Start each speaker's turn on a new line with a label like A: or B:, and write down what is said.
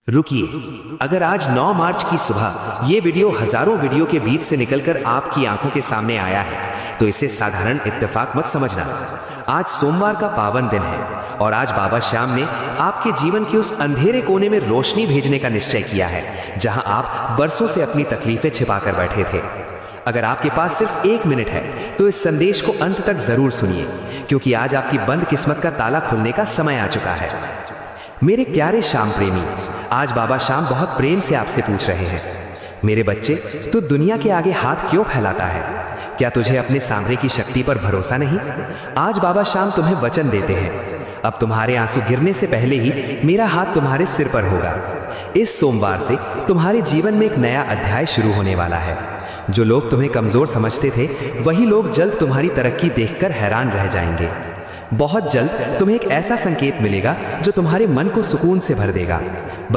A: रुकिए, अगर आज 9 मार्च की सुबह ये वीडियो हजारों वीडियो के बीच से निकलकर आपकी आंखों के सामने आया है तो इसे साधारण इत्तेफाक मत समझना। आज सोमवार का पावन दिन है और आज बाबा श्याम ने आपके जीवन के उस अंधेरे कोने में रोशनी भेजने का निश्चय किया है जहां आप बरसों से अपनी तकलीफें छिपाकर बैठे थे। अगर आपके पास सिर्फ 1 मिनट है तो इस संदेश को अंत तक जरूर सुनिए, क्योंकि आज आपकी बंद किस्मत का ताला खुलने का समय आ चुका है। मेरे प्यारे श्याम प्रेमी, आज बाबा श्याम बहुत प्रेम से आपसे पूछ रहे हैं, मेरे बच्चे, तू दुनिया के आगे हाथ क्यों फैलाता है? क्या तुझे अपने सांवरे की शक्ति पर भरोसा नहीं? आज बाबा श्याम तुम्हें वचन देते हैं, अब तुम्हारे आंसू गिरने से पहले ही मेरा हाथ तुम्हारे सिर पर होगा। इस सोमवार से तुम्हारे जीवन में एक नया अध्याय शुरू होने वाला है। जो लोग तुम्हें कमजोर समझते थे, वही लोग जल्द तुम्हारी तरक्की देखकर हैरान रह जाएंगे। बहुत जल्द तुम्हें एक ऐसा संकेत मिलेगा जो तुम्हारे मन को सुकून से भर देगा।